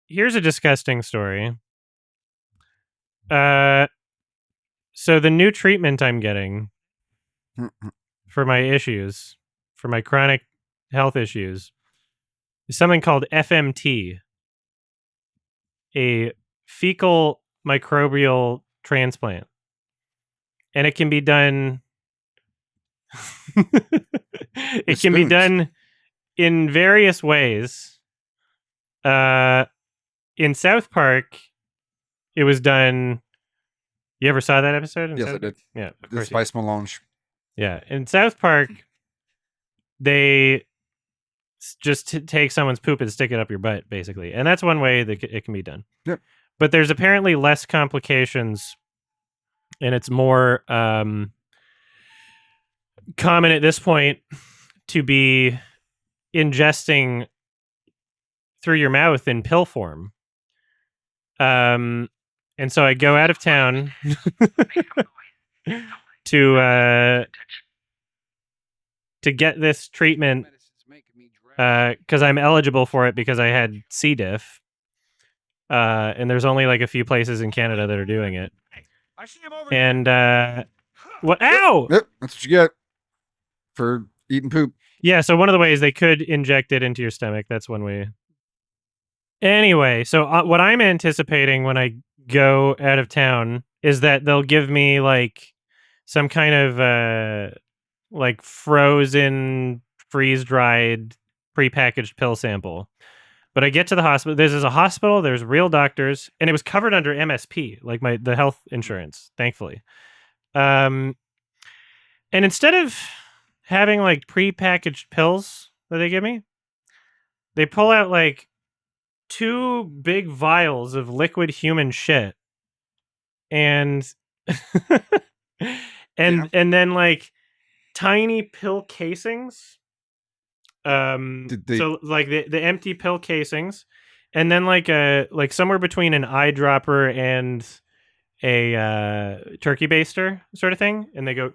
here's a disgusting story. So the new treatment I'm getting for my issues, for my chronic health issues, is something called FMT, a fecal microbial transplant. And it can be done it can be done in various ways. In South Park, it was done. You ever saw that episode? Yes, I did. Yeah, of The course. Spice Melange. Yeah, in South Park, they just take someone's poop and stick it up your butt, basically, and that's one way that it can be done. Yep. But there's apparently less complications, and it's more common at this point to be ingesting through your mouth in pill form. And so I go out of town to get this treatment because I'm eligible for it because I had C. diff. And there's only like a few places in Canada that are doing it. And what? Ow! Yep, that's what you get for eating poop. Yeah, so one of the ways they could inject it into your stomach. That's one way. Anyway, so what I'm anticipating when I go out of town is that they'll give me like some kind of like frozen, freeze-dried, prepackaged pill sample. But I get to the hospital. There's a hospital. There's real doctors, and it was covered under MSP, like the health insurance, thankfully. And instead of having like prepackaged pills that they give me, they pull out like 2 big vials of liquid human shit, and and then like tiny pill casings. So like the empty pill casings, and then like somewhere between an eyedropper and a turkey baster sort of thing, and they go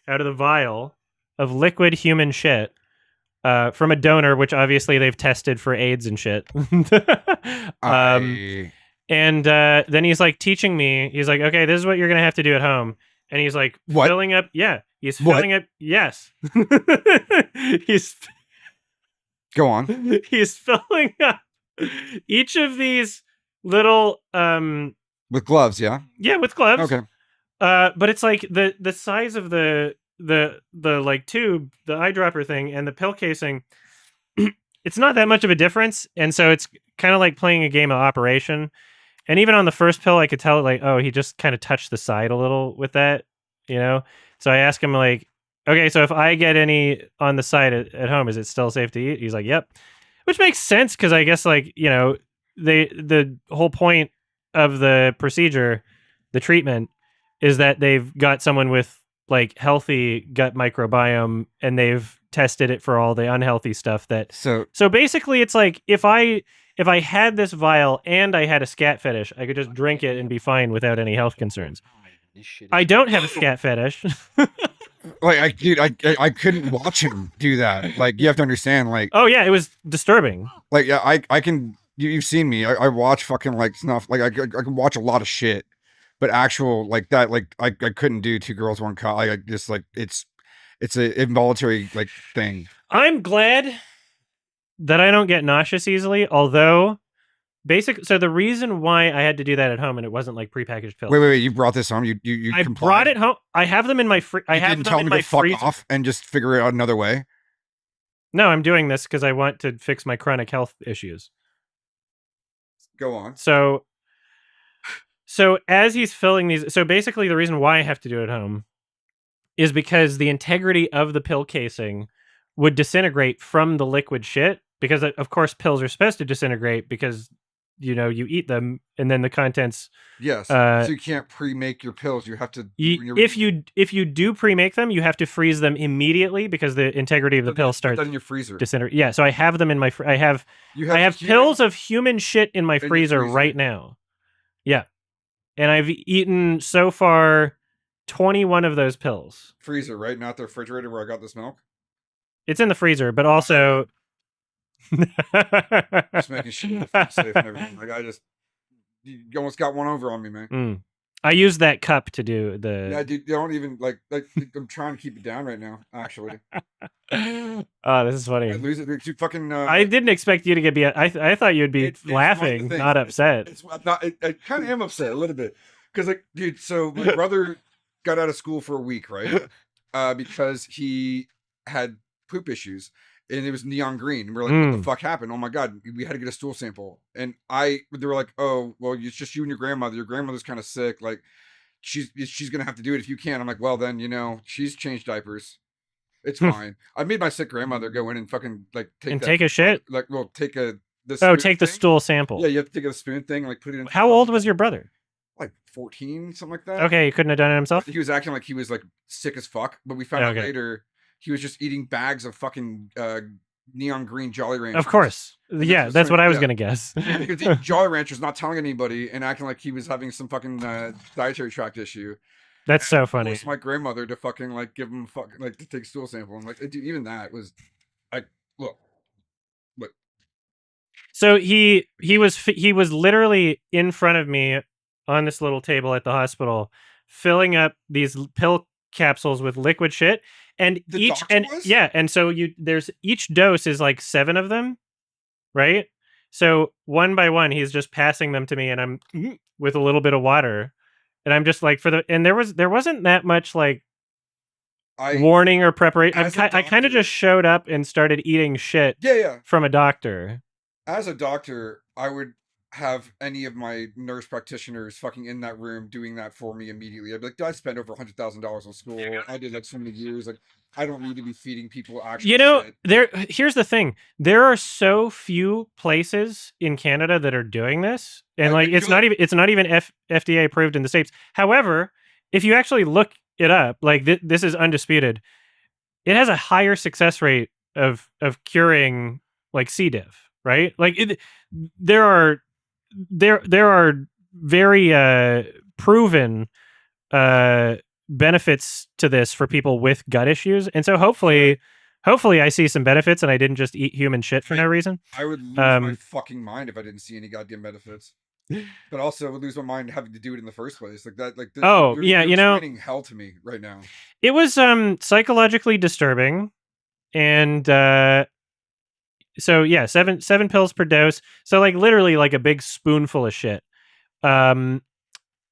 out of the vial of liquid human shit from a donor, which obviously they've tested for AIDS and shit. And then he's like teaching me. He's like, okay, this is what you're gonna have to do at home. And he's like filling up. Yeah, he's filling up. Yes, he's. Go on. He's filling up each of these little with gloves, yeah? Yeah, with gloves. Okay. But it's like the size of the like tube, the eyedropper thing, and the pill casing. It's not that much of a difference, and so it's kind of like playing a game of Operation. And even on the first pill, I could tell like, oh, he just kind of touched the side a little with that, you know. So I ask him like, okay, so if I get any on the side at home, is it still safe to eat? He's like, yep, which makes sense because I guess like the whole point of the procedure, the treatment, is that they've got someone with like healthy gut microbiome and they've tested it for all the unhealthy stuff that. So basically, it's like if I had this vial and I had a scat fetish, I could just drink it and be fine without any health concerns. I don't have a scat fetish. Like, I couldn't watch him do that. Like, you have to understand, like... Oh, yeah, it was disturbing. Like, yeah, I can... You've seen me. I watch fucking, like, snuff. Like, I can watch a lot of shit. But actual, like, that, like, I couldn't do 2 girls, 1 cup. I just, like, it's an involuntary, like, thing. I'm glad that I don't get nauseous easily, although... So the reason why I had to do that at home and it wasn't like prepackaged pills. Wait! You brought this home? I brought it home. I have them in my I have didn't tell them to fuck off and just figure it out another way. No, I'm doing this because I want to fix my chronic health issues. Go on. So as he's filling these, so basically the reason why I have to do it at home is because the integrity of the pill casing would disintegrate from the liquid shit. Because of course pills are supposed to disintegrate because you eat them and then the contents. Yes. So you can't pre-make your pills. You have to. If you do pre-make them, you have to freeze them immediately because the integrity of the pill starts in your freezer. Disintegrate. Yeah. So I have them in my. I have pills of human shit in my freezer right now. Yeah, and I've eaten so far 21 of those pills. Freezer, right? Not the refrigerator where I got this milk. It's in the freezer, but also. Just making sure the food's safe and everything. Like, you almost got one over on me, man. Mm. I use that cup to do Yeah, the. dude, you don't even like. I'm trying to keep it down right now. Actually, Oh, this is I funny. lose it. You fucking. I didn't expect you to get be. I thought you'd be It's one of the laughing, things. not upset. I'm not. I kind of am upset a little bit because, like, dude. So my brother got out of school for a week, right? Because he had poop issues, and it was neon green. And we're like, "What the Mm. fuck happened? Oh my god, we had to get a stool sample." And they were like, "Oh, well, it's just you and your grandmother. Your grandmother's kind of sick. Like, she's gonna have to do it if you can." I'm like, "Well, then, she's changed diapers. It's fine." I made my sick grandmother go in and fucking like take And that, take a shit. like, well, take the Oh, spoon take the thing. stool Yeah, sample. you have to take a spoon thing and like put it into the How fucking old was your brother? like 14, something like that. Okay, he couldn't have done it But himself. he was acting like he was like sick as fuck. But we found out Okay, later he was just eating bags of fucking neon green Jolly of Ranchers. course. And that's Yeah, what that's what I was yeah. gonna guess. He was eating Jolly Ranchers, not telling anybody, and acting like he was having some fucking dietary tract issue. That's so And funny. forced my grandmother to fucking like give him fucking like to take stool sample. And like, dude, even that was like, look, look. So he was literally in front of me on this little table at the hospital, filling up these pill capsules with liquid shit, and The doctor was. and so there's each dose is like 7 of them, right? So one by one, he's just passing them to me, and I'm with a little bit of water, and I'm just like and there wasn't that much like I warning or preparation. as a I kind of just doctor, showed up and started eating shit yeah, yeah. from a doctor. As a doctor, I would have any of my nurse practitioners fucking in that room doing that for me immediately. I'd be like, I spent over $100,000 on school. I did like so many years. Like, I don't need to be feeding people actual shit. Here's the thing. There are so few places in Canada that are doing this. And like Good. it's not even FDA approved in the States. However, if you actually look it up, like this is undisputed. It has a higher success rate of curing like C. diff, right? Like there are there are very proven uh benefits to this for people with gut issues. And so Sure. hopefully I see some benefits and I didn't just eat human shit for I no reason. I would lose my Um fucking mind if I didn't see any goddamn benefits. But also I would lose my mind having to do it in the first place. Like that, like oh, yeah, you're explaining hell to me right now. it was psychologically disturbing and so yeah, seven pills per dose. So like literally like a big spoonful of shit. Um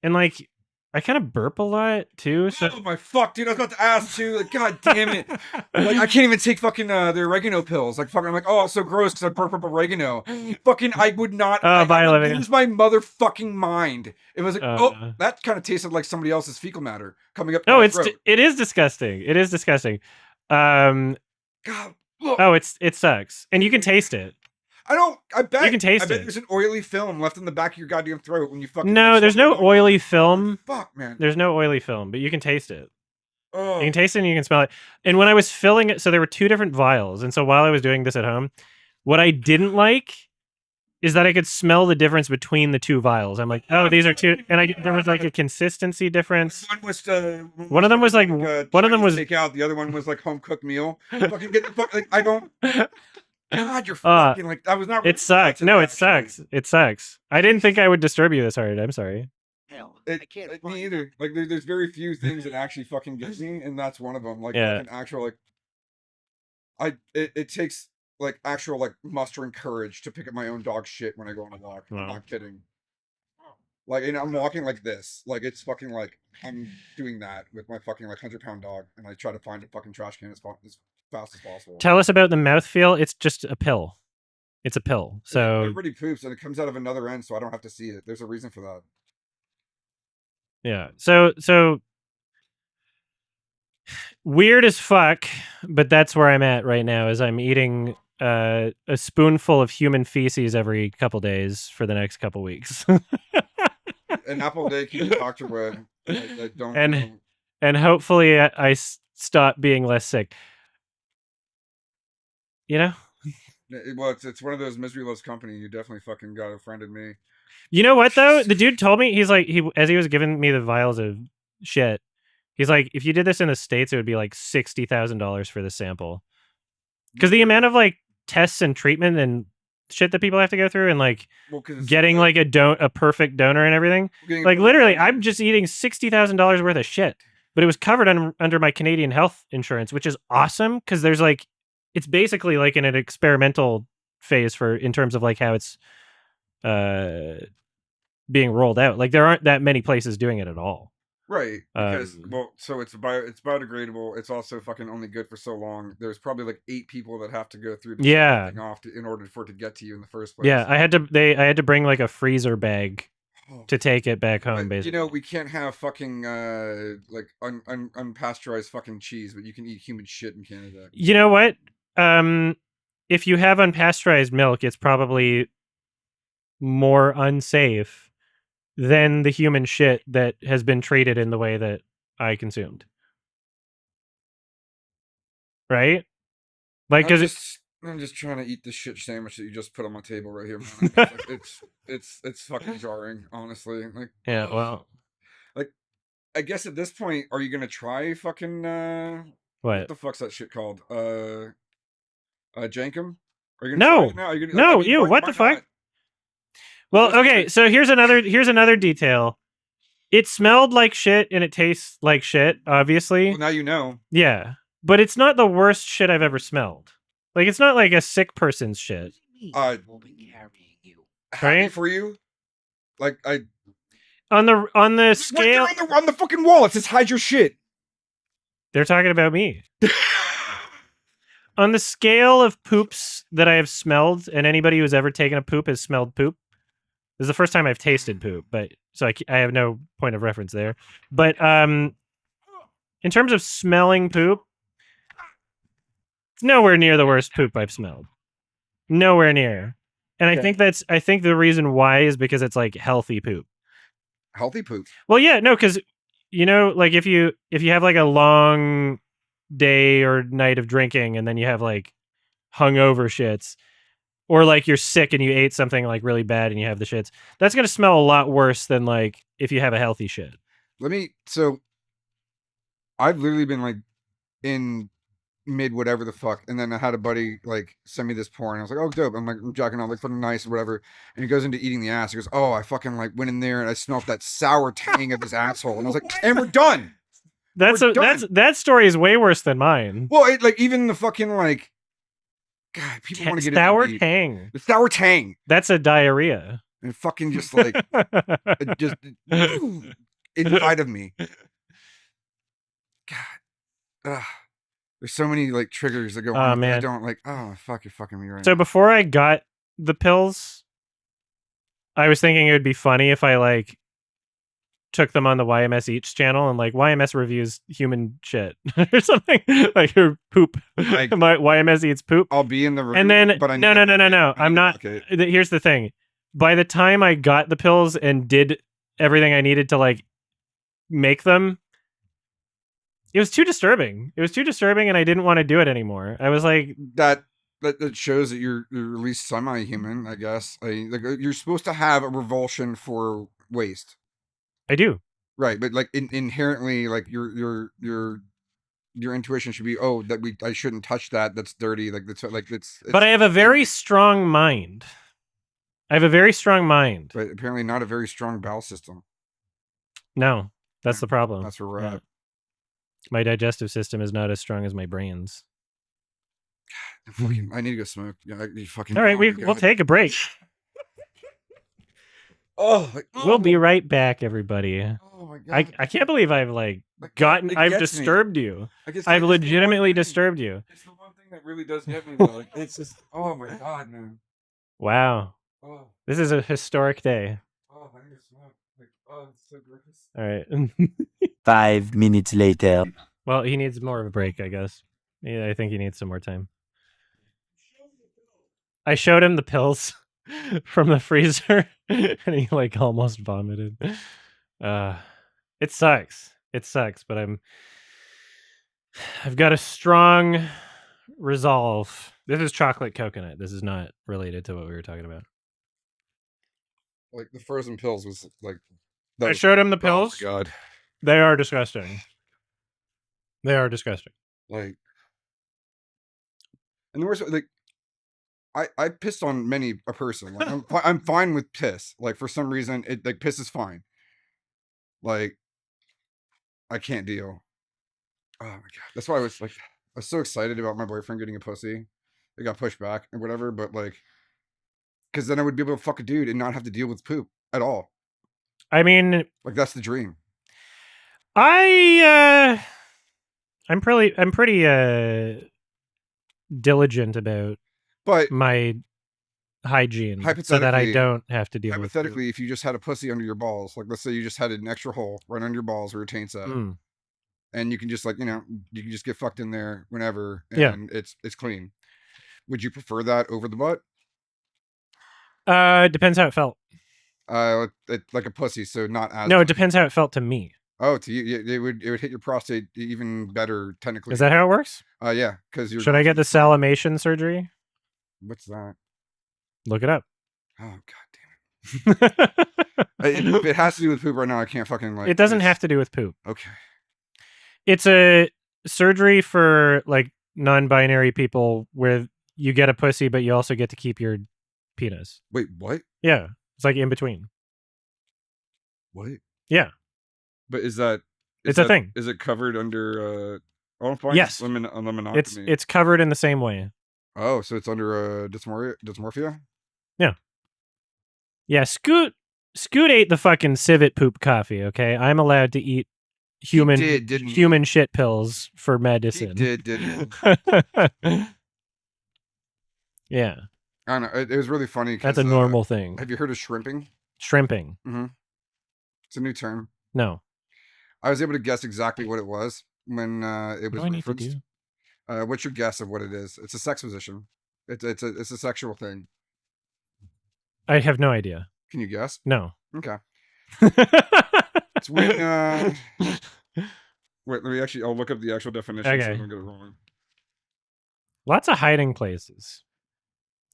and like I kind of burp a lot too. So Oh my fuck, dude! I was about to ask too. Like, god damn it! Like, I can't even take fucking the oregano pills. Like, fucking, I'm like, oh, it's so gross because I burp up oregano. Fucking, I would not. I bye, would Olivia. lose my motherfucking mind. It was like, oh, Uh, that kind of tasted like somebody else's fecal matter coming up no, my throat. it is disgusting. It is disgusting. Um, God, look. oh, it sucks, and you can taste it. I don't. You can I taste bet it. there's an oily film left in the back of your goddamn throat when you fucking like No, there's swallow no it down. oily film. Fuck, man. There's no oily film, but you can taste it. You can Oh, taste it and you can smell it. And when I was filling it, so there were 2 different vials, and so while I was doing this at home, what I didn't like is that I could smell the difference between the 2 vials. I'm like, oh, these are 2, and there was like a consistency difference. One of them was like one of them Chinese was takeout. The other one was like home cooked meal. Fucking get the fuck. Like, I don't. God, you're uh fucking like. I was not it ready for that sucks. today. No, it Actually, sucks. It sucks. I didn't think I would disturb you this hard. I'm sorry. me either. Like, there's very few things that actually fucking get me, and that's one of them. Like, Yeah. fucking actual like. It takes like actual like mustering courage to pick up my own dog shit when I go on a walk. I'm Well, not kidding. Like, and I'm walking like this. Like, it's fucking like I'm doing that with my fucking like 100-pound dog, and I try to find a fucking trash can as fast as possible. tell us about the mouthfeel. It's just a pill. It's a pill. So Everybody poops, and it comes out of another end, so I don't have to see it. There's a reason for that. yeah. So weird as fuck, but that's where I'm at right now. Is I'm eating a spoonful of human feces every couple days for the next couple weeks. An apple a day keeps the doctor away. I don't and know. and hopefully stop being less sick. You know. Well, it's one of those misery loves company. You definitely fucking got a friend in me. You know what though? The dude told me, he's like, as he was giving me the vials of shit, he's like, if you did this in the States, it would be like $60,000 for the sample. Because the amount of like tests and treatment and shit that people have to go through, and like getting like a perfect donor and everything. Like literally, I'm just eating $60,000 worth of shit, but it was covered under my Canadian health insurance, which is awesome because there's like, it's basically like in an experimental phase for in terms of like how it's being rolled out. Like there aren't that many places doing it at all. Right, because so it's biodegradable. It's also fucking only good for so long. There's probably like 8 people that have to go through to ship everything off in order for it to get to you in the first place. Yeah, I had to bring like a freezer bag to take it back home. Basically, you know, we can't have fucking like unpasteurized fucking cheese, but you can eat human shit in Canada. You know what? If you have unpasteurized milk, it's probably more unsafe than the human shit that has been treated in the way that I consumed. Right? Like, because I'm just trying to eat the shit sandwich that you just put on my table right here, man. It's fucking jarring, honestly. Like, yeah, well, like, I guess at this point, are you gonna try fucking what the fuck's that shit called? Jankum? Are you gonna no, try it now? Are you gonna, no, like, I mean, you, what the fuck? Not? Well, okay, so here's another detail. It smelled like shit and it tastes like shit, obviously. Well, now you know. Yeah. But it's not the worst shit I've ever smelled. Like, it's not like a sick person's shit. Happy for you. Like, on the scale on the fucking wall, it says hide your shit. They're talking about me. On the scale of poops that I have smelled, and anybody who's ever taken a poop has smelled poop. This is the first time I've tasted poop, but so I have no point of reference there. But in terms of smelling poop, it's nowhere near the worst poop I've smelled. Nowhere near. And I think the reason why is because it's like healthy poop. Healthy poop. Well, yeah, no, because you know, like if you have like a long day or night of drinking and then you have like hungover shits, or like you're sick and you ate something like really bad and you have the shits, that's gonna smell a lot worse than like if you have a healthy shit. So I've literally been like in mid whatever the fuck, and then I had a buddy like send me this porn. I was like, oh dope. I'm like, I'm jacking off, like fucking nice or whatever. And he goes into eating the ass. He goes, oh, I fucking like went in there and I smelled that sour tang of his asshole. And I was like, and we're done. That story is way worse than mine. Well, like even the fucking like, God, people want to get sour tang. The sour tang. That's a diarrhea. And fucking just like, just inside of me. God. There's so many like triggers that go on. Man. I don't like. Oh fuck, you're fucking me right. So before I got the pills, I was thinking it would be funny if I like took them on the YMS Eats channel and like YMS reviews human shit or something, like her poop. My YMS Eats poop. I'll be in the review, and then but no. I'm not. Here's the thing. By the time I got the pills and did everything I needed to like make them, it was too disturbing. It was too disturbing, and I didn't want to do it anymore. I was like, that shows that you're at least semi-human, I guess. Like you're supposed to have a revulsion for waste. I do. Right, but like inherently, like your intuition should be, oh, I shouldn't touch that. That's dirty. Like it's. But I have a very strong mind. But apparently not a very strong bowel system. No, that's the problem. That's where we're at. My digestive system is not as strong as my brain's. I need to go smoke. Yeah, fucking. All right, we'll take a break. We'll be right back, everybody. Oh my god! I can't believe I've I've disturbed you. I've legitimately disturbed you. It's the one thing that really does get me though. Like, it's just, oh my god, man. Wow. Oh. This is a historic day. Oh, I need to smoke. Like, oh, it's so gross. All right. 5 minutes later. Well, he needs more of a break, I guess. Yeah, I think he needs some more time. I showed him the pills from the freezer and he like almost vomited. It sucks. But I've got a strong resolve. This is chocolate coconut. This is not related to what we were talking about. Like the frozen pills was like. I showed him the pills. Oh my god. They are disgusting. Like, and the worst, like, I pissed on many a person. Like I'm fine with piss. Like for some reason, it like piss is fine. Like I can't deal. Oh my god, that's why I was so excited about my boyfriend getting a pussy. It got pushed back and whatever, but like, because then I would be able to fuck a dude and not have to deal with poop at all. I mean, Like that's the dream. I'm pretty diligent about But my hygiene so that I don't have to deal with poop. hypothetically, if you just had a pussy under your balls, like let's say you just had an extra hole right under your balls where your taint's at, and you can just like you can just get fucked in there whenever, and it's clean. Would you prefer that over the butt? Depends how it felt. Like a pussy, so not as. No, it depends how it felt to me. Oh, to you, it would hit your prostate even better technically. Is that how it works? Yeah, because you're. Should I get the salimation surgery? What's that? Look it up. Oh god damn it! If it has to do with poop right now, I can't fucking like. It doesn't have to do with poop. Okay. It's a surgery for like non-binary people where you get a pussy, but you also get to keep your penis. Wait, what? Yeah, it's like in between. What? Yeah. But is that? It's a thing. Is it covered under? Yes. Lemmonectomy. It's covered in the same way. Oh, so it's under dysmorphia? Yeah. Yeah. Scoot ate the fucking civet poop coffee. Okay, I'm allowed to eat human shit pills for medicine. He didn't. Yeah. I don't know. It was really funny. That's a normal thing. Have you heard of shrimping? Shrimping. Mm-hmm. It's a new term. No. I was able to guess exactly what it was when it was referenced. What do I need to do? What's your guess of what it is? It's a sex position. It's a sexual thing. I have no idea. Can you guess? No. Okay. It's when wait, I'll look up the actual definition so I don't get it wrong. Lots of hiding places.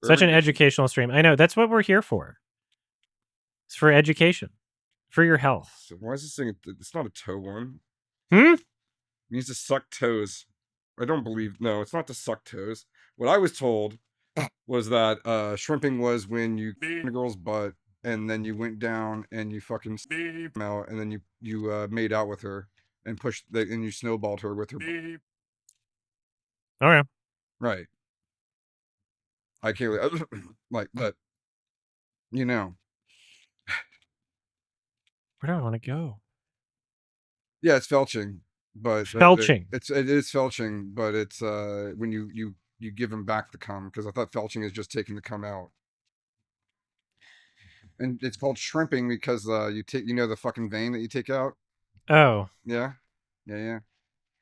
Such an educational stream. I know, that's what we're here for. It's for education. For your health. So why is this thing? It's not a toe one. It means to suck toes. I don't believe. No, it's not to suck toes. What I was told was that shrimping was when you in a girl's butt and then you went down and you fucking out and then you made out with her and and you snowballed her with her. Okay. Right. I can't like, but you know. Where do I want to go? Yeah, it's felching, but felching. It is felching, but it's when you give him back the cum, because I thought felching is just taking the cum out, and it's called shrimping because you take the fucking vein that you take out. Oh. Yeah.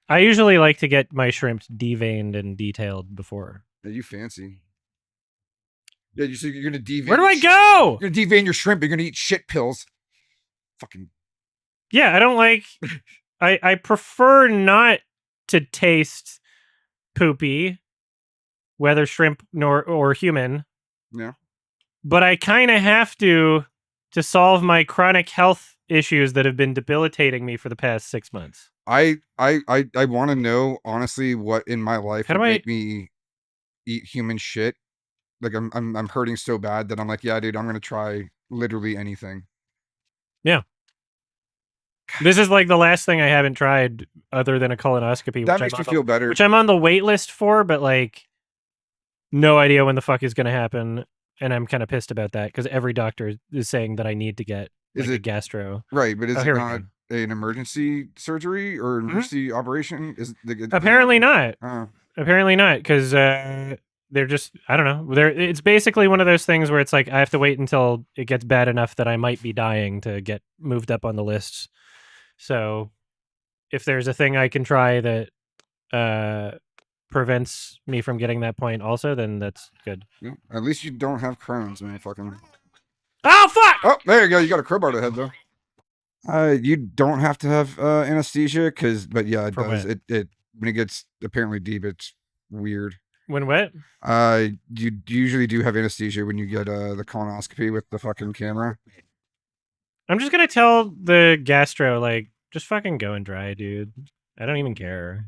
I usually like to get my shrimps deveined and detailed before. Yeah, you fancy. Yeah, you're gonna devein. Where do I go? You're gonna devein your shrimp. You're gonna eat shit pills. Fucking. Yeah, I don't like. I prefer not to taste poopy, whether shrimp or human. Yeah. But I kind of have to solve my chronic health issues that have been debilitating me for the past 6 months. I want to know honestly what in my life would make me eat human shit. Like I'm hurting so bad that I'm like, yeah, dude, I'm gonna try literally anything. Yeah. This is like the last thing I haven't tried other than a colonoscopy. That makes me feel better. Which I'm on the wait list for, but like no idea when the fuck is gonna happen. And I'm kind of pissed about that because every doctor is saying that I need to get a gastro. Right, but is it not an emergency surgery or emergency operation? Apparently not. Apparently not, because they're just, I don't know. It's basically one of those things where it's like I have to wait until it gets bad enough that I might be dying to get moved up on the list. So if there's a thing I can try that prevents me from getting that point also, then that's good. Yeah, at least you don't have Crohn's, man. Fucking. Oh, fuck! Oh, there you go. You got a crowbar to head, though. You don't have to have anesthesia, but yeah, it does. It when it gets apparently deep, it's weird. When what? You usually do have anesthesia when you get the colonoscopy with the fucking camera. I'm just gonna tell the gastro, like, just fucking go and dry, dude. I don't even care.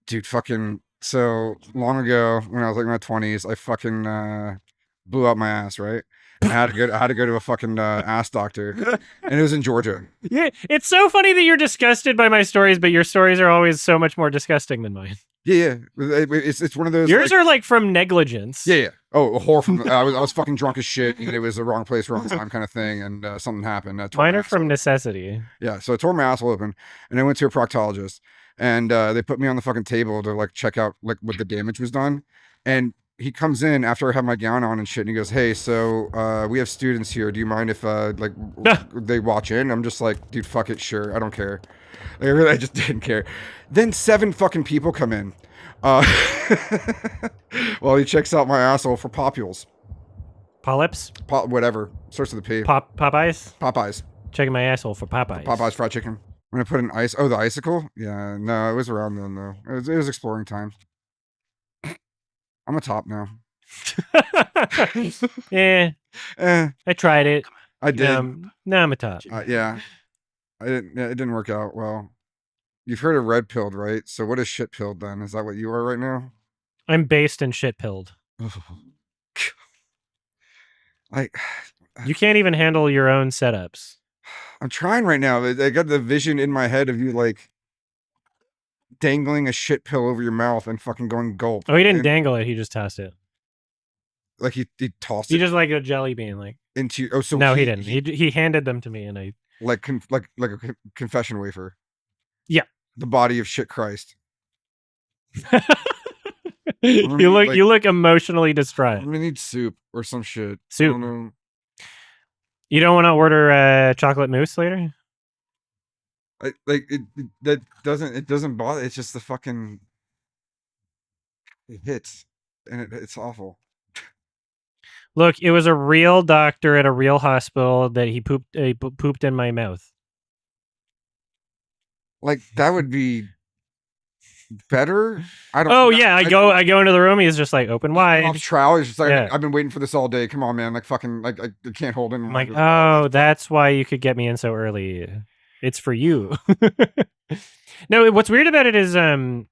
Dude, fucking So long ago, when I was like in my 20s, I fucking blew out my ass, right? And I had to go to a fucking ass doctor, and it was in Georgia. Yeah, it's so funny that you're disgusted by my stories, but your stories are always so much more disgusting than mine. Yeah, it's one of those. Yours like, are like from negligence. Yeah. Oh, a whore from. I was fucking drunk as shit, and it was the wrong place, wrong time kind of thing, and something happened. I tore Mine my are from asshole. necessity. Yeah, so I tore my asshole open, and I went to a proctologist, and they put me on the fucking table to like check out like what the damage was done, and he comes in after I have my gown on and shit, and he goes, "Hey, so we have students here. Do you mind if like they watch in?" I'm just like, "Dude, fuck it, sure. I don't care." Like, I just didn't care. Then 7 fucking people come in. Uh, well, he checks out my asshole for popules. Polyps? Whatever. Starts with a P. Popeyes? Popeyes. Checking my asshole for Popeyes. Popeyes fried chicken. I'm gonna put an ice. Oh, the icicle? Yeah, no, it was around then though. It was exploring time. I'm a top now. Yeah, Eh, I tried it. I did. Now I'm a top. Yeah, I didn't. Yeah, it didn't work out well. You've heard of red pilled, right? So what is shit pilled then? Is that what you are right now? I'm based and shit pilled. I You can't even handle your own setups. I'm trying right now. I got the vision in my head of you like dangling a shit pill over your mouth and fucking going gulp. Oh, he didn't and, dangle it. He just tossed it. Like he tossed He it just like a jelly bean. Like into. Oh, so no, he didn't. He handed them to me, and I like like a confession wafer. Yeah. The body of shit Christ. You look emotionally distraught. I'm gonna need soup or some shit. Soup. I don't know. You don't want to order chocolate mousse later? That doesn't bother. It's just the fucking it hits and it's awful. Look, it was a real doctor at a real hospital that he pooped in my mouth. Like that would be better. I don't. Oh yeah, I go into the room. He's just like open wide. Off trial. It's just like Yeah. I've been waiting for this all day. Come on, man. Like fucking like I can't hold in. I'm like, oh, that's why you could get me in so early. It's for you. No, what's weird about it is I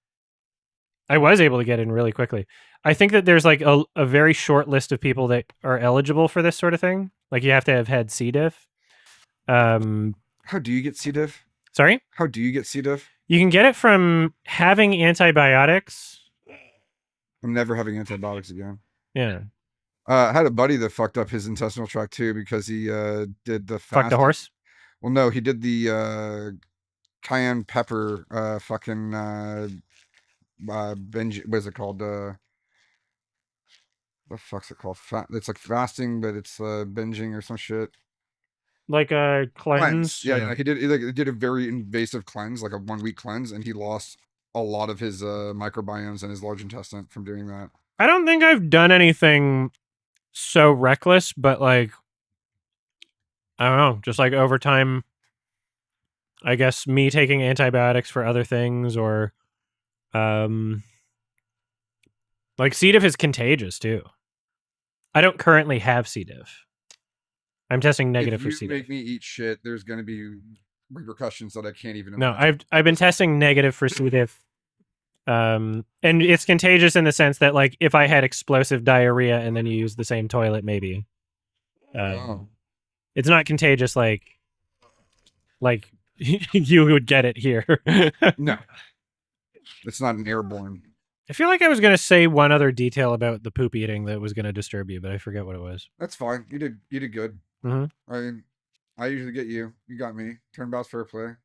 was able to get in really quickly. I think that there's like a very short list of people that are eligible for this sort of thing. Like you have to have had C. diff. How do you get C. diff? Sorry? How do you get C. diff? You can get it from having antibiotics. I'm never having antibiotics again. Yeah. I had a buddy that fucked up his intestinal tract too because he did the Fuck the horse? Well, no, he did the cayenne pepper binge. What is it called? What the fuck's it called? It's like fasting, but it's binging or some shit. Like a cleanse? Yeah. He did a very invasive cleanse, like a 1-week cleanse, and he lost a lot of his microbiomes and his large intestine from doing that. I don't think I've done anything so reckless, but like, I don't know, just like over time, I guess me taking antibiotics for other things or, like C. diff is contagious too. I don't currently have C. diff. I'm testing negative for C. If you make diff. me eat shit, there's going to be repercussions that I can't even No, imagine. I've been testing negative for C. diff. And it's contagious in the sense that like if I had explosive diarrhea and then you use the same toilet, maybe. It's not contagious like you would get it here. No, it's not an airborne. I feel like I was gonna say one other detail about the poop eating that was gonna disturb you, but I forget what it was. That's fine. You did good. Mm-hmm. I mean, I usually get you. You got me. Turnabout's fair play.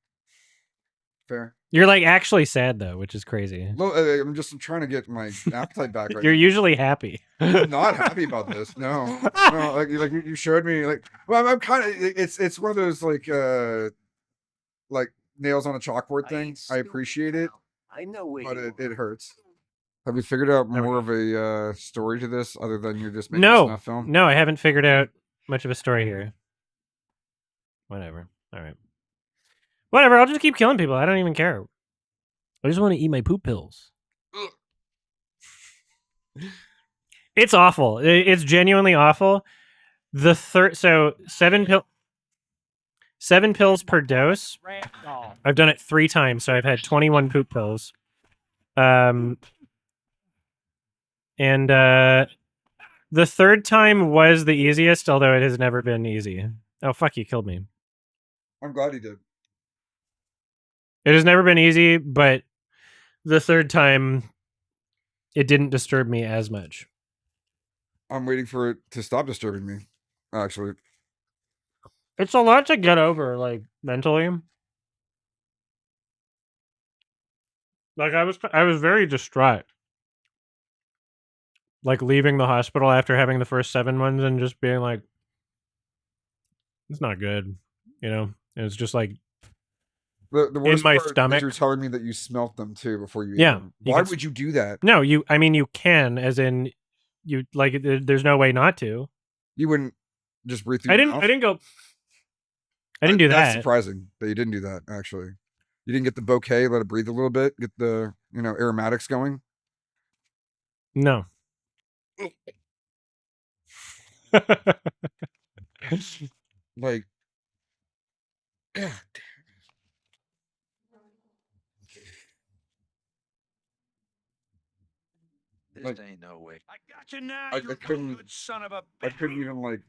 Fair. You're like actually sad though, which is crazy. I'm just trying to get my appetite back right You're now. usually happy. I'm not happy about this. No, like you showed me. Like, well, I'm kind of. It's one of those like nails on a chalkboard thing. I appreciate it. I know but it hurts. Have you figured out more of a story to this other than you're just making a snuff film? No, I haven't figured out much of a story here. Whatever. All right. Whatever. I'll just keep killing people. I don't even care. I just want to eat my poop pills. It's awful. It's genuinely awful. The seven pills per dose. I've done it 3 times, so I've had 21 poop pills. And the third time was the easiest, although it has never been easy. Oh, fuck, you killed me. I'm glad he did. It has never been easy, but the third time, it didn't disturb me as much. I'm waiting for it to stop disturbing me. Actually, It's a lot to get over, like, mentally. Like, I was very distraught. Like, leaving the hospital after having the first 7 ones and just being like, it's not good, you know? And it's just like the in worst my part is stomach. you're telling me that you smelt them too before you ate Yeah, them. you Why can would you do that? No, I mean, you can, as in, you like. There's no way not to. You wouldn't just breathe through your mouth? I didn't go. I didn't do That's that. surprising that you didn't do that. Actually, you didn't get the bouquet, let it breathe a little bit, get the aromatics going. No. Like, God This Like- ain't no way. I got you now. I You couldn't- good son of a I bitch. couldn't even like.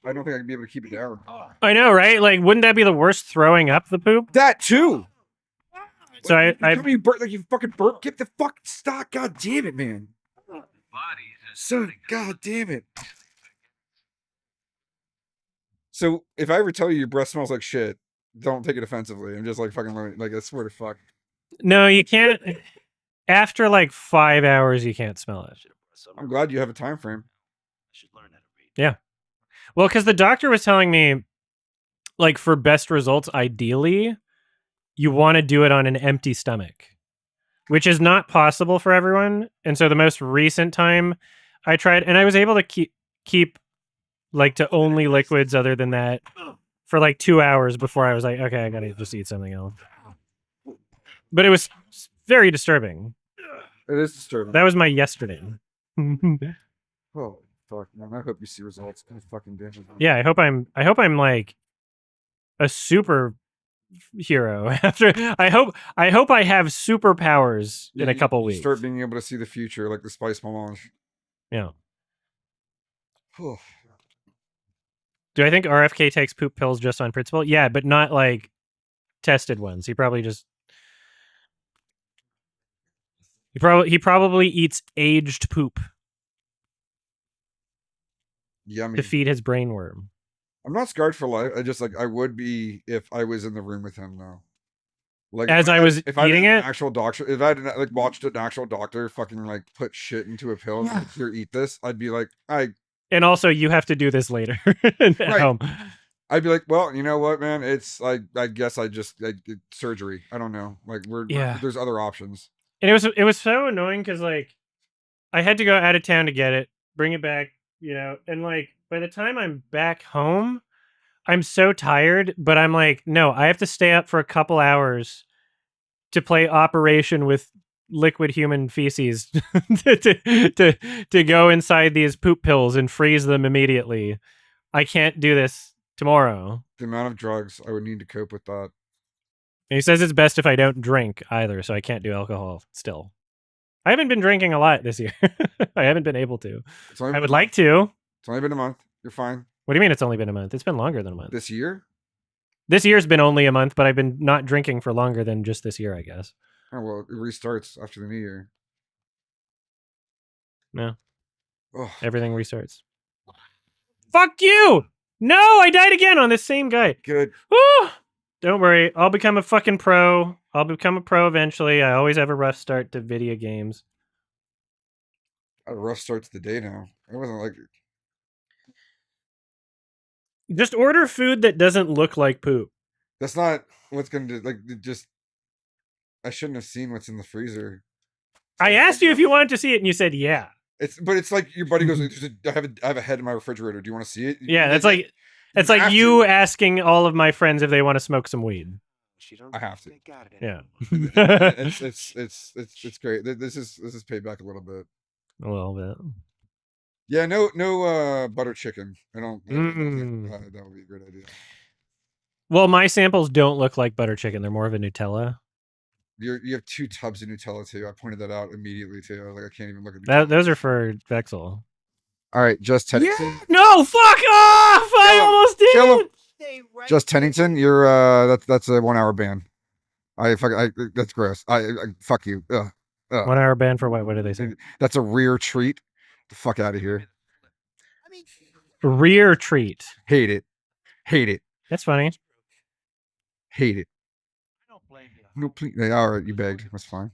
I don't think I could be able to keep it down. Oh, I know, right? Like, wouldn't that be the worst? Throwing up the poop. That too. So Like, I you tell me you burp like you fucking burp. Get the fuck stop. God damn it, man. bodies. So God damn it. So if I ever tell you your breath smells like shit, don't take it offensively. I'm just like fucking like I swear to fuck. No, you can't. After like 5 hours, you can't smell it. I'm glad you have a time frame. I should learn how to read. Yeah. Well, because the doctor was telling me, like, for best results, ideally, you want to do it on an empty stomach, which is not possible for everyone. And so the most recent time I tried, and I was able to keep like to only liquids other than that for like 2 hours before I was like, okay, I gotta just eat something else. But it was very disturbing. It is disturbing. That was my yesterday. Oh fuck, man! I hope you see results. God fucking damn it. Yeah, I hope I'm like a super hero after. I hope I have superpowers in a couple you weeks. start being able to see the future like the Spice Melange. Yeah. Oh, Do I think RFK takes poop pills just on principle? Yeah, but not like tested ones. He probably eats aged poop yummy. to feed his brain worm. I'm not scarred for life. I just like I would be if I was in the room with him though. Like As I was if I had eating an it? actual doctor, if I had like watched an actual doctor fucking like put shit into a pill, and be like, here, eat this, I'd be like, And also, you have to do this later at Right. home. I'd be like, well, you know what, man? It's like I guess I just like surgery. I don't know. Like Yeah. there's other options. And it was so annoying because like I had to go out of town to get it, bring it back, and like by the time I'm back home, I'm so tired, but I'm like, no, I have to stay up for a couple hours to play Operation with liquid human feces to go inside these poop pills and freeze them immediately. I can't do this tomorrow. The amount of drugs I would need to cope with that. And he says it's best if I don't drink either, so I can't do alcohol still. I haven't been drinking a lot this year. I haven't been able to. It's only I been would a like month. to. It's only been a month. You're fine. What do you mean it's only been a month? It's been longer than a month. This year? This year's been only a month, but I've been not drinking for longer than just this year, I guess. Oh well, it restarts after the new year. No, Oh, everything restarts. Fuck you! No, I died again on this same guy. good. Woo! Don't worry, I'll become a fucking pro. I'll become a pro eventually. I always have a rough start to video games. A rough start to the day now. It wasn't like Just order food that doesn't look like poop. that's not what's gonna do. Like it just, I shouldn't have seen what's in the freezer. I asked you if you wanted to see it, and you said yeah. But it's like your buddy goes, I have a head in my refrigerator. Do you want to see it? Yeah, that's like it's you like have you to. asking all of my friends if they want to smoke some weed. She don't I have to. think got it. Yeah, It's great. This is paid back a little bit. a little bit. Yeah, no butter chicken. I don't. I think, Mm. that would be a great idea. Well, my samples don't look like butter chicken. They're more of a Nutella. You have 2 tubs of Nutella too. I pointed that out immediately too. I was like, I can't even look at Those are for Vexel. All right, Just Tennington. No, fuck off! I Kill him. almost did Kill him. it! Stay right Just there. Tennington, you're that's a 1 hour ban. That's gross. I fuck you. Ugh. 1 hour ban for what? What did they say? That's a rear treat. Get the fuck out of here. I mean, Rear treat. Hate it. Hate it. That's funny. Hate it. I don't blame you. No, please. All right, you begged. That's fine.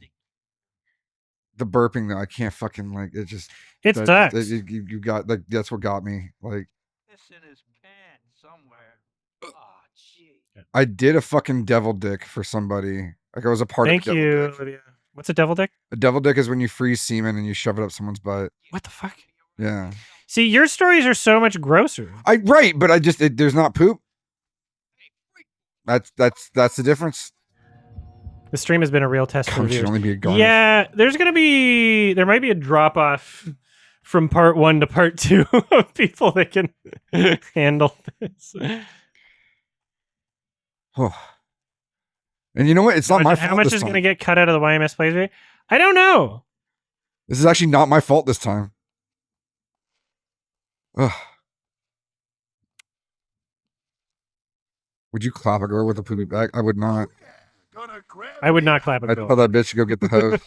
The burping though, I can't fucking like it. Just It sucks. you got like that's what got me. Like This in his pants somewhere. Oh, gee. I did a fucking devil dick for somebody. Like I was a part Thank of a devil you, dick. Olivia. What's a devil dick? A devil dick is when you freeze semen and you shove it up someone's butt. What the fuck? Yeah. See, your stories are so much grosser. Right, but there's not poop. That's the difference. The stream has been a real test for Cum should viewers. only be a garnish. Yeah, there might be a drop off from part 1 to part 2 of people that can handle this. Oh. And you know what? It's not my fault. How much this is time. going to get cut out of the YMS plays rate? I don't know. This is actually not my fault this time. Ugh. Would you clap a girl with a poopy bag? I would not. Gonna grab I would not clap a I'd girl. tell that bitch to go get the hose.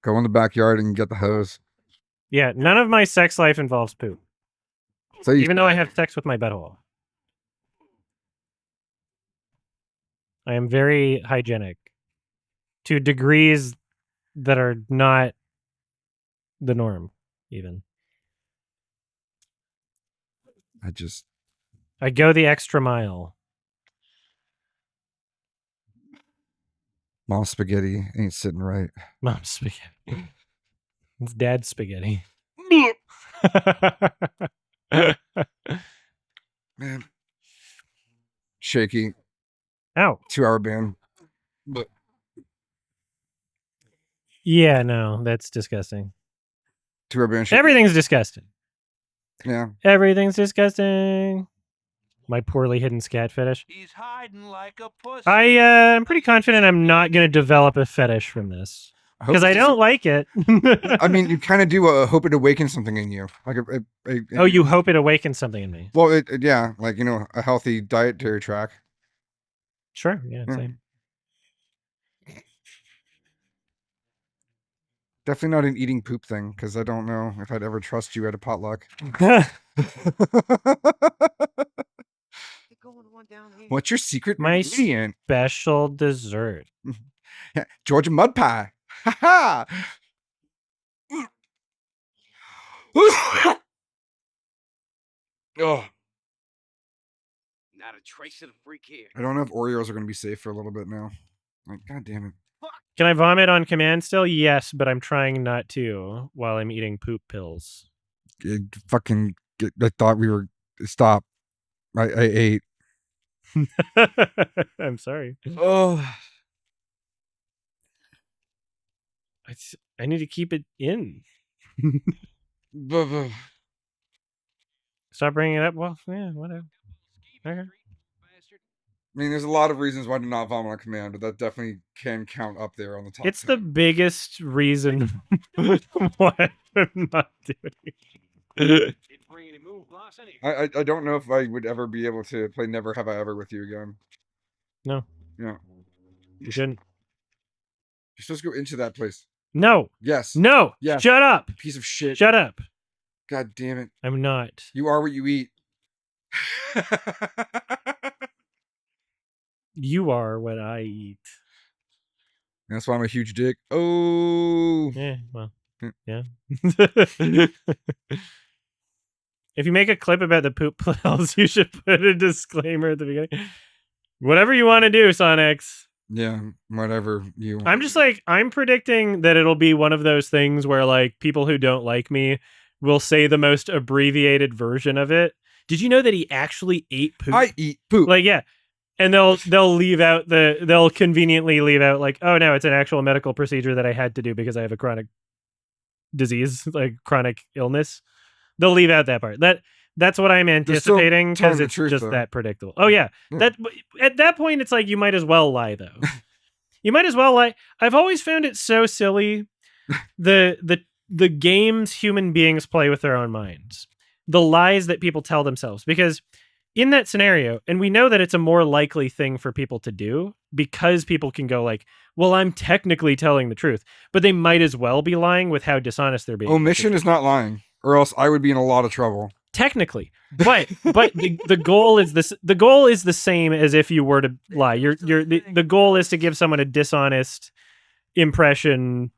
Go in the backyard and get the hose. Yeah, none of my sex life involves poop. So you, Even though I have sex with my butthole. I am very hygienic. To degrees that are not the norm, even. I go the extra mile. Mom spaghetti ain't sitting right. Mom's spaghetti. It's dad's spaghetti. Man. Shaky. Ow. 2 hour ban. But Yeah, no, that's disgusting. 2 hour ban. Shaky. Everything's disgusting. Yeah. Everything's disgusting. My poorly hidden scat fetish. He's hiding like a pussy. I'm pretty confident I'm not going to develop a fetish from this. Because I don't like it. I mean, you kind of do hope it awakens something in you. Like oh, you hope it awakens something in me. Well, yeah, like, you know, a healthy dietary track. Sure, yeah, same. Definitely not an eating poop thing, because I don't know if I'd ever trust you at a potluck. What's your secret My ingredient? special dessert. Georgia mud pie. Ha ha! Oh. Not a trace of the freak here. I don't know if Oreos are going to be safe for a little bit now. Like, God damn it. Can I vomit on command still? Yes, but I'm trying not to while I'm eating poop pills. I thought we were... Stop. I ate. I'm sorry. Oh. I need to keep it in. Stop bringing it up. Well, yeah, whatever. Okay. I mean, there's a lot of reasons why to not vomit on command, but that definitely can count up there on the top. It's 10. The biggest reason why I'm not doing it. I don't know if I would ever be able to play Never Have I Ever with you again. No. Yeah. You shouldn't. You're supposed to go into that place. No. Yes. No. Yes. Shut up. Piece of shit. Shut up. God damn it. I'm not. You are what you eat. You are what I eat. That's why I'm a huge dick. Oh. Yeah, well, yeah. If you make a clip about the poop pills, you should put a disclaimer at the beginning. Whatever you want to do, Sonics. Yeah, whatever you want. I'm just like, I'm predicting that it'll be one of those things where like people who don't like me will say the most abbreviated version of it. Did you know that he actually ate poop? I eat poop. Like, yeah. And they'll conveniently leave out like, oh no, it's an actual medical procedure that I had to do because I have a chronic disease, like chronic illness. They'll leave out that part. That's what I'm There's still anticipating telling because the it's truth, just though. that predictable. Oh yeah. Yeah. That at that point it's like you might as well lie though. You might as well lie. I've always found it so silly the games human beings play with their own minds. The lies that people tell themselves because in that scenario, and we know that it's a more likely thing for people to do because people can go like, well, I'm technically telling the truth, but they might as well be lying with how dishonest they're being. Omission is not lying, or else I would be in a lot of trouble. Technically, but the goal is this. The goal is the same as if you were to lie. The goal is to give someone a dishonest impression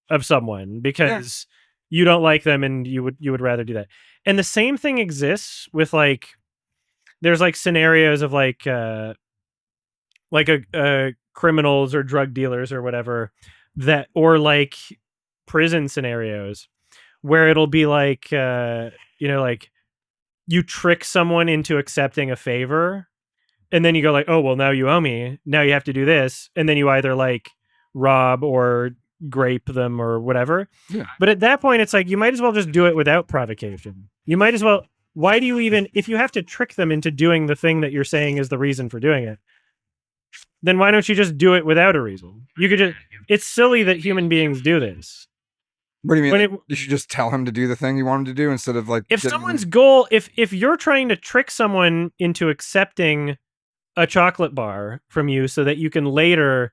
of someone because you don't like them and you would rather do that. And the same thing exists with like there's like scenarios of like a criminals or drug dealers or whatever that or like prison scenarios where it'll be like like you trick someone into accepting a favor and then you go like, oh well, now you owe me, now you have to do this, and then you either like rob or grape them or whatever. But at that point it's like you might as well just do it without provocation. You might as well, why do you even, if you have to trick them into doing the thing that you're saying is the reason for doing it, then why don't you just do it without a reason? You could just, it's silly that human beings do this. What do you mean? When You should just tell him to do the thing you want him to do instead of like. if someone's goal, if you're trying to trick someone into accepting a chocolate bar from you so that you can later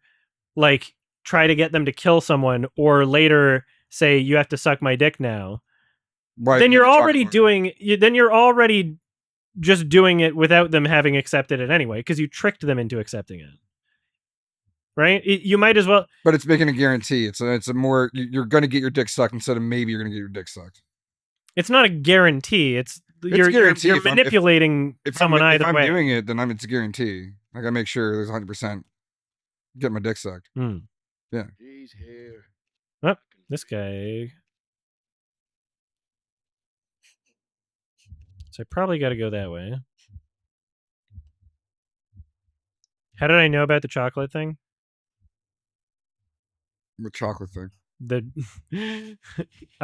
like try to get them to kill someone or later say you have to suck my dick now, Right, then you're already chocolate. then you're already just doing it without them having accepted it anyway because you tricked them into accepting it. Right? You might as well. But it's making a guarantee. It's a more you're going to get your dick sucked instead of maybe you're going to get your dick sucked. It's not a guarantee. You're manipulating someone either way. If I'm doing it, then it's a guarantee. Like I make sure there's 100% get my dick sucked. Yeah. He's here. Oh, this guy. So I probably got to go that way. How did I know about the chocolate thing? The chocolate thing. I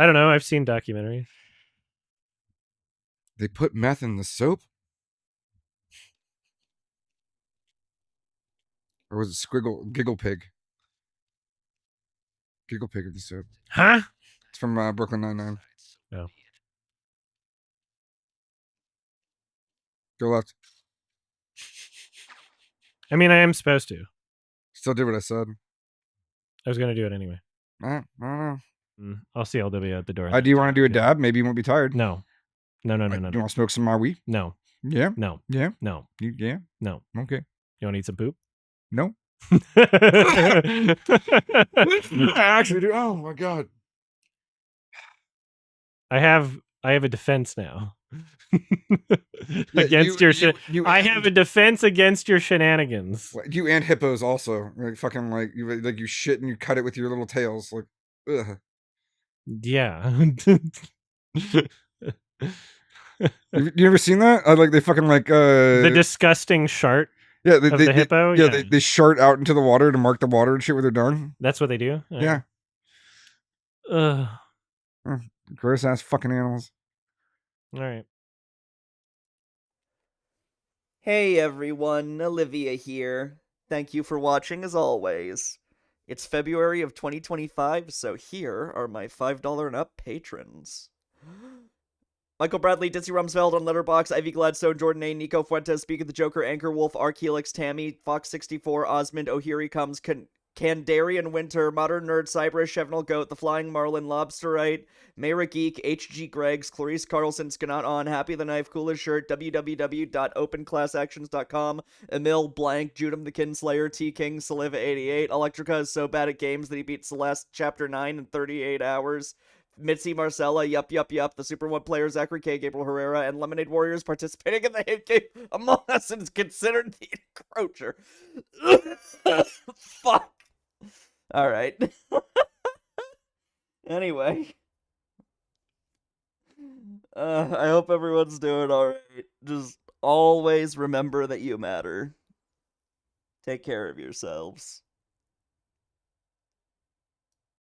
don't know. I've seen documentaries. They put meth in the soap? Or was it Giggle Pig? Giggle Pig of the soap. Huh? It's from Brooklyn Nine-Nine. Oh. Go left. I mean, I am supposed to. Still did what I said. I was going to do it anyway. I don't know. I'll see LW at the door. Do you want to do a dab? Maybe you won't be tired. No. No. Do you want to smoke some weed? No. Yeah? No. Yeah? No. Yeah? No. Okay. You want to eat some poop? No. I actually do. Oh my god. I have a defense now. Against your shit. I have a defense against your shenanigans. You and hippos also. Like fucking like you shit and you cut it with your little tails. Like ugh. Yeah. You ever seen that? Like they fucking like the disgusting shart. Yeah, of the hippo. Yeah, they shart out into the water to mark the water and shit with their dung. That's what they do. Yeah. Gross ass fucking animals. All right. Hey everyone, Olivia here. Thank you for watching as always. It's February of 2025, so here are my $5 and up patrons. Michael Bradley, Dizzy Rumsfeld on Letterboxd, Ivy Gladstone, Jordan A, Nico Fuentes, Speak of the Joker, Anchor Wolf, Arc Helix, Tammy, Fox64, Osmond, Oh Here He Comes, Kandarian Winter, Modern Nerd, Cyber, Chevenel Goat, The Flying Marlin, Lobsterite, Mayra Geek, HG Greggs, Clarice Carlson, Skanot On, Happy the Knife, Coolest Shirt, www.openclassactions.com, Emil Blank, Judum the Kinslayer, T King, Saliva88, Electrica is so bad at games that he beat Celeste Chapter 9 in 38 hours, Mitzi Marcella, Yup, the Super One player, Zachary K, Gabriel Herrera, and Lemonade Warriors participating in the hit game Among Us and is considered the encroacher. Fuck. Alright. Anyway. I hope everyone's doing alright. Just always remember that you matter. Take care of yourselves.